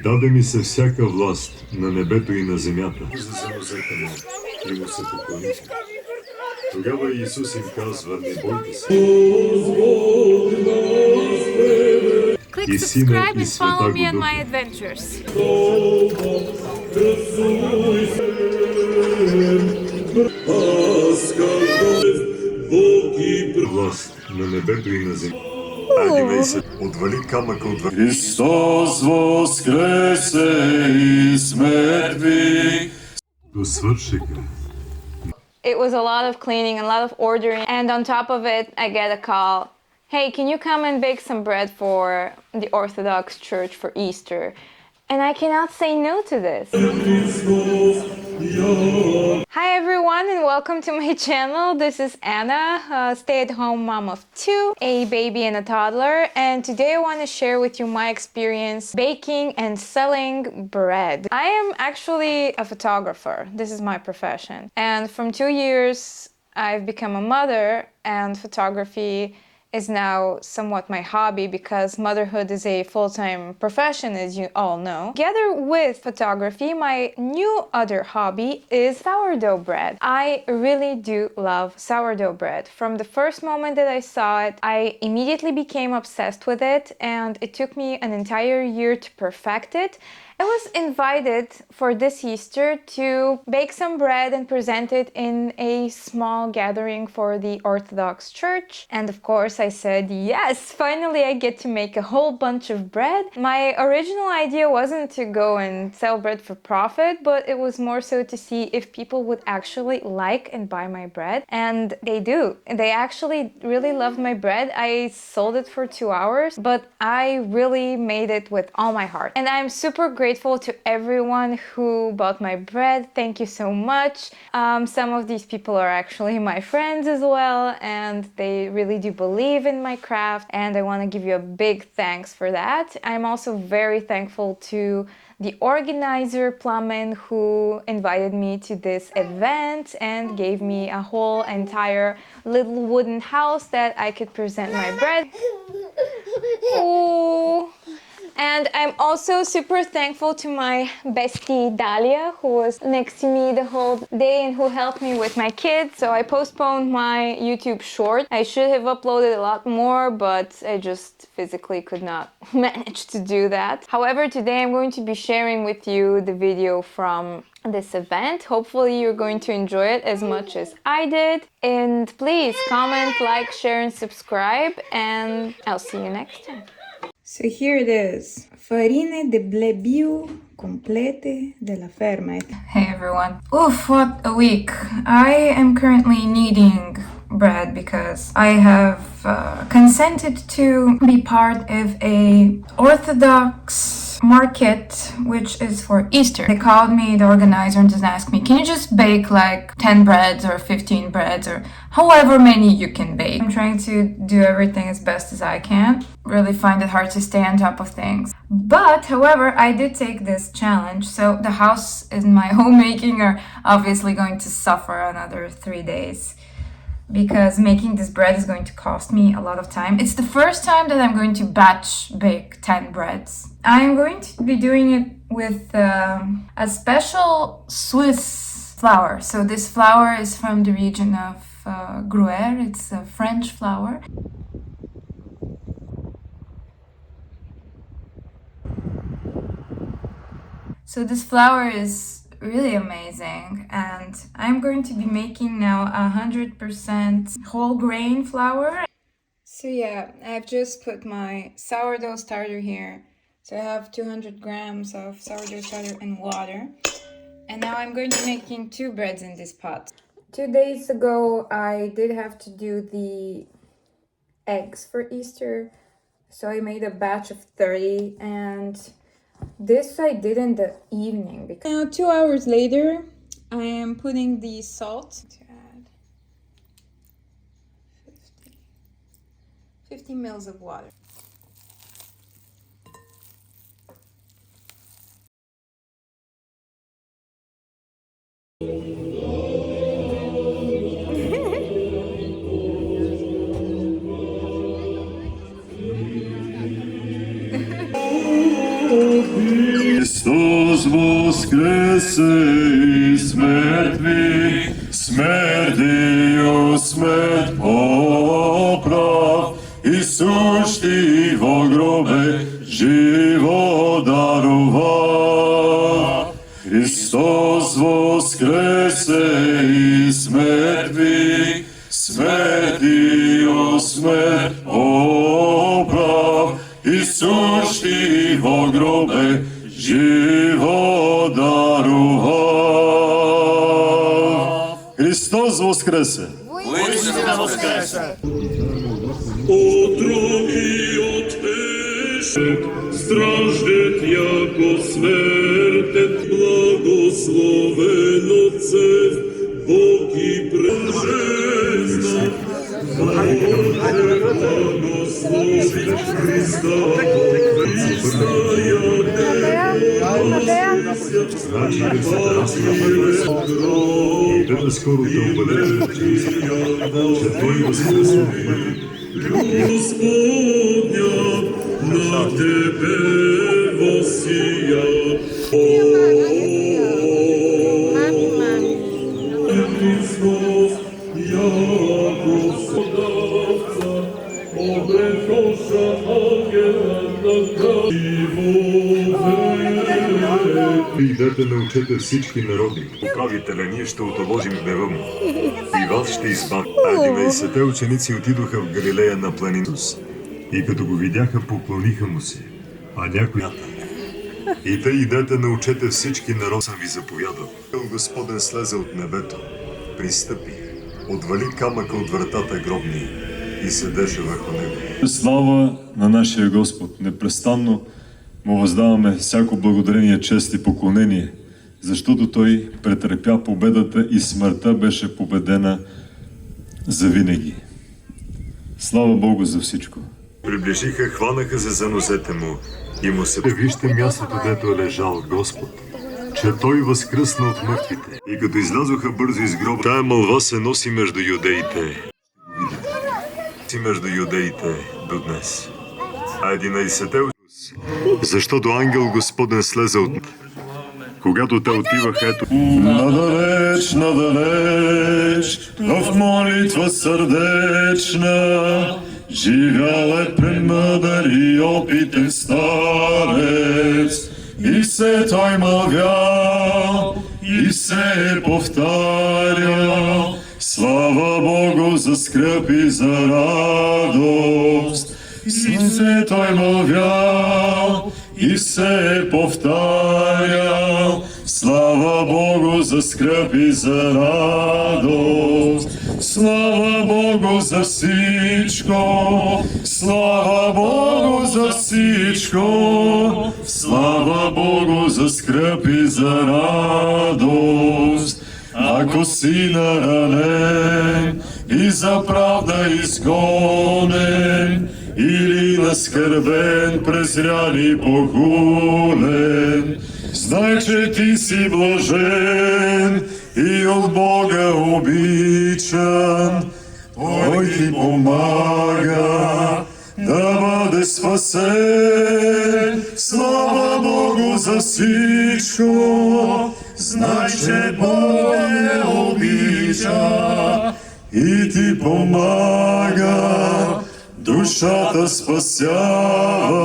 Даде ми се всяка власт на небето и на земята. За нозете му и му се поклониха. Тогава Исус им казва: не бойте се. Click И Сина, subscribe и and Света follow го me on my духа. adventures. Власт на небето и на земята. Айде ме се отвали камъка от върха. Христос воскресе из мертвих. До свършиха. It was a lot of cleaning, a lot of ordering, and on top of it, I get a call. Hey, can you come and bake some bread for the Orthodox Church for Easter? And I cannot say no to this. Hi everyone and welcome to my channel. This is Anna, a stay-at-home mom of two, a baby and a toddler, and today I want to share with you my experience baking and selling bread. I am actually a photographer. This is my profession. And from 2 years I've become a mother, and photography is now somewhat my hobby because motherhood is a full-time profession, as you all know. Together with photography, my new other hobby is sourdough bread. I really do love sourdough bread. From the first moment that I saw it, I immediately became obsessed with it, and it took me an entire year to perfect it. I was invited for this Easter to bake some bread and present it in a small gathering for the Orthodox Church. And of course I said, yes, finally I get to make a whole bunch of bread. My original idea wasn't to go and sell bread for profit, but it was more so to see if people would actually like and buy my bread. And they do. They actually really loved my bread. I sold it for 2 hours, but I really made it with all my heart. And I'm super grateful to everyone who bought my bread. Thank you so much. Some of these people are actually my friends as well, and they really do believe in my craft, and I want to give you a big thanks for that. I'm also very thankful to the organizer, Plamen, who invited me to this event and gave me a whole entire little wooden house that I could present my bread. Ooh. And I'm also super thankful to my bestie Dalia, who was next to me the whole day and who helped me with my kids. So I postponed my YouTube short. I should have uploaded a lot more, but I just physically could not manage to do that. However, today I'm going to be sharing with you the video from this event. Hopefully you're going to enjoy it as much as I did. And please comment, like, share, and subscribe, and I'll see you next time. So here it is, farine de blé bio complete de la ferma. Hey everyone. Oof, what a week. I am currently kneading bread because I have consented to be part of a Orthodox market which is for Easter. They called me, the organizer, and just asked me, can you just bake like 10 breads or 15 breads or however many you can bake. I'm trying to do everything as best as I can. Really find it hard to stay on top of things. But, however, I did take this challenge. So the house and my homemaking are obviously going to suffer another 3 days, because making this bread is going to cost me a lot of time. It's the first time that I'm going to batch bake 10 breads. I'm going to be doing it with a special Swiss flour. So this flour is from the region of Gruyère. It's a French flour. So this flour is really amazing, and I'm going to be making now 100% whole grain flour. So yeah, I've just put my sourdough starter here. So I have 200 grams of sourdough starter and water. And now I'm going to be making 2 breads in this pot. 2 days ago, I did have to do the eggs for Easter. So I made a batch of 30, and this I did in the evening. Now 2 hours later, I am putting the salt to add 50 mils of water. Христос воскресе из мертвых, смертью смерть поправ, и сущий во гробе живо дарова. Христос воскресе из мертвых, смертью смерть поправ, и сущий во гробе живо дарува. Христос воскресе! Отроки отпеше, страждет яко смертен, благословен Отцев, Бог и прежезна. Боже, благослови Христа, Христа, Значи да се разпъваме и да скоро да убедете, че Той възкръсна от мъртвите. Господня, на Тебе восия. Христос, яко содавца, обрекоша ангела на Идете научете всички народи. Поправите ли, ние ще отложим гнева му. И вас ще избави. 11-те ученици отидоха в Галилея на планинус. И като го видяха, поклониха му се. А някой... И те идете научете всички народ, съм ви заповядал. Господен слезе от небето, пристъпи, отвали камъка от вратата гробни и седеше върху него. Слава на нашия Господ! Непрестанно му въздаваме всяко благодарение, чест и поклонение, защото Той претърпя победата и смъртта беше победена завинаги. Слава Богу за всичко! Приближиха, хванаха се за нозете му и му се... Вижте мястото, дето е лежал Господ, че Той възкръсна от мъртвите. И като излязоха бързо из гроба, тая мълва се носи между юдеите. Между юдеите до днес. А 11-те... Защото ангел Господен слезе от... Когато те отиваха, ето... Надалеч, надалеч, в молитва сърдечна, живял е премъдър и опитен старец. И се той мълвял, и се е повтарял, слава Богу за скръп и за радост. И се той мълвял, и се е повтарял, слава Богу за скръп и за радост. Слава Богу за всичко, слава Богу за всичко, слава Богу за скръп и за радост. Ако си наранен и за правда изгонен, или наскърбен, презрян и похулен, знай, че ти си блажен и от Бога обичан. Той ти помага да бъде спасен. Слава Богу за всичко, знай, че Бог те обича и ти помага, душата спасява.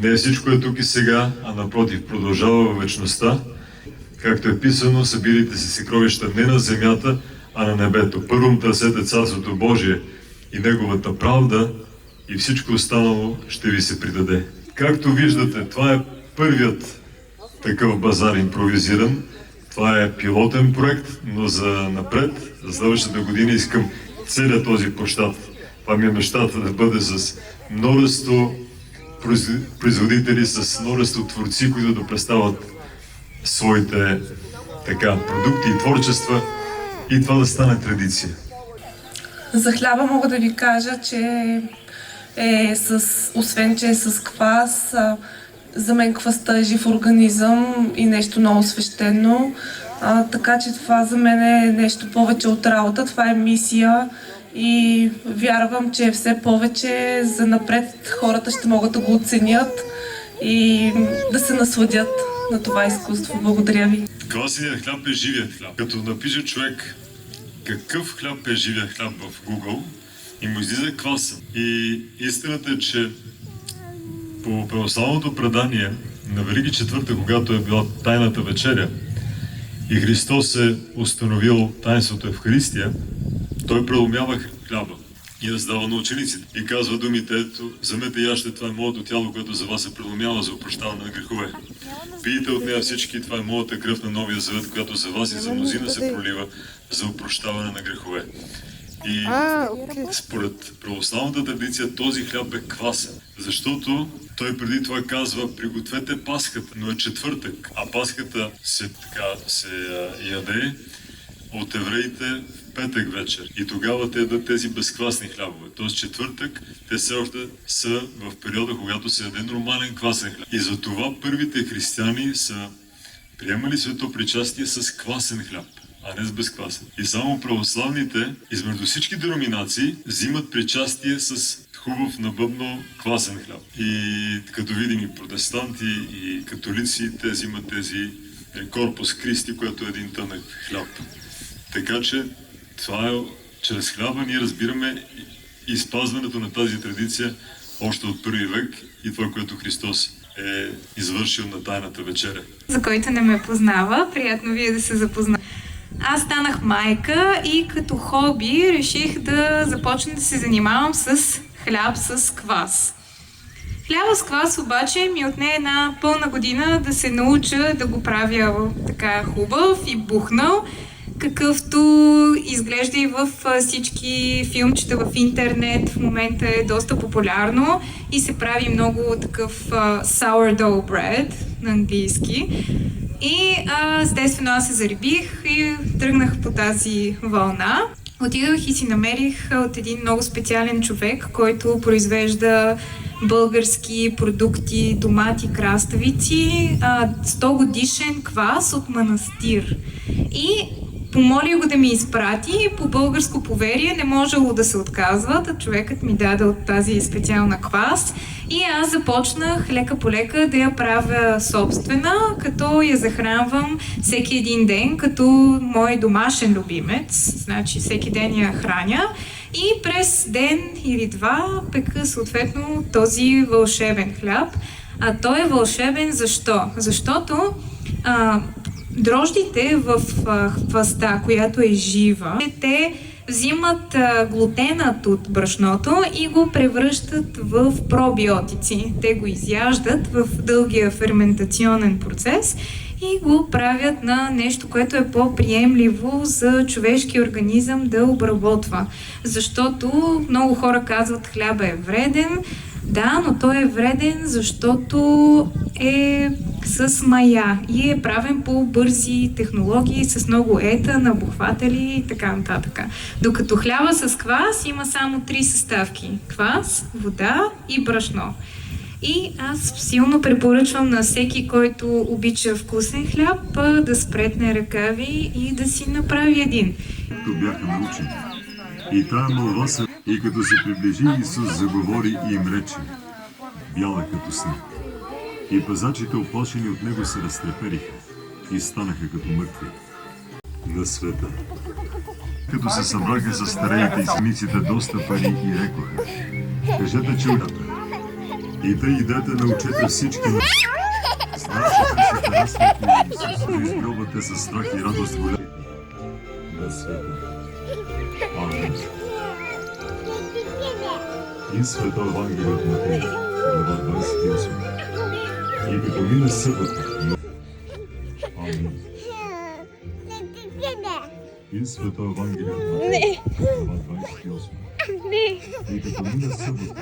Не всичко е тук и сега, а напротив, продължава във вечността. Както е писано, събирайте си съкровища не на земята, а на небето. Първо търсете Царството Божие и Неговата правда и всичко останало ще ви се придаде. Както виждате, това е първият такъв базар импровизиран. Това е пилотен проект, но за напред, за следващата година искам целият този площад. Това ми е мечтата да бъде с множество производители, с множество творци, които да представят своите продукти и творчества и това да стане традиция. За хляба мога да ви кажа, че освен че е с квас, за мен кваста е жив организъм и нещо много свещено. Така че това за мен е нещо повече от работа, това е мисия и вярвам, че все повече за напред хората ще могат да го оценят и да се насладят на това изкуство. Благодаря ви. Квасеният хляб е живият хляб. Като напише човек какъв хляб е живият хляб в Google и му излиза кваса. И истината е, че по православното предание на Велики четвърта, когато е била тайната вечеря и Христос е установил таинството Евхаристия, той преломява хляба и раздава на учениците. И казва думите: ето, вземете и яжте, това е моето тяло, което за вас се преломява за опрощаване на грехове. Пийте от нея всички, това е моята кръв на Новия Завет, която за вас и за мнозина се пролива за опрощаване на грехове. И според православната традиция този хляб е квасен, защото той преди това казва: пригответе Пасхата, но е четвъртък, а Пасхата се яде от евреите в петък вечер. И тогава те ядат тези безквасни хлябове. Тоест четвъртък те все още са в периода, когато се яде нормален квасен хляб. И затова първите християни са приемали свето причастие с квасен хляб, а не с безквасен. И само православните, измежду всички деноминации, взимат причастие с хубав набъбно квасен хляб. И като видим и протестанти, и католици, те взимат тези Корпус Кристи, което е един тънък хляб. Така че това е, чрез хляба ние разбираме и спазването на тази традиция още от първи век и това, което Христос е извършил на тайната вечеря. За който не ме познава, приятно вие да се запознаете. Аз станах майка и като хоби реших да започна да се занимавам с хляб с квас. Хляба с квас обаче ми отне една пълна година да се науча да го правя така хубав и бухнал, какъвто изглежда и в всички филмчета в интернет. В момента е доста популярно и се прави много такъв sourdough bread на английски. И естествено аз се зарибих и тръгнах по тази вълна. Отидох и си намерих от един много специален човек, който произвежда български продукти, домати, краставици, 100 годишен квас от манастир. И помолих го да ми изпрати. По българско поверие не можело да се отказва, да човекът ми даде от тази специална квас. И аз започнах лека по лека да я правя собствена, като я захранвам всеки един ден, като мой домашен любимец. Значи всеки ден я храня. И през ден или два пека съответно този вълшебен хляб. А той е вълшебен защо? Защото дрождите в хваста, която е жива, те взимат глутенът от брашното и го превръщат в пробиотици. Те го изяждат в дългия ферментационен процес и го правят на нещо, което е по-приемливо за човешки организъм да обработва. Защото много хора казват, хляба е вреден. Да, но той е вреден, защото е с мая и е правен по бързи технологии, с много набухватели и така нататък. Докато хляба с квас има само 3 съставки. Квас, вода и брашно. И аз силно препоръчвам на всеки, който обича вкусен хляб, да спретне ръкави и да си направи един. Като бяха научени. И тая мълва се, и като се приближи, Исус заговори и им рече: бяла като сняг. И пазачите, оплашени от него, се разтрепериха и станаха като мъртви. На света. Като се събраха с стареите и синиците доста пари и рекоха: кажете, че удата. И тъй идете, научете всички. Страшите се разсвети и Исус изгробвате със страх и радост голяма. На света. Амин. И Свето Евангелие от Матей, глава 28. И като мине събота. Амин. И Свето Евангелие от Матей, глава 28. И като мине събота,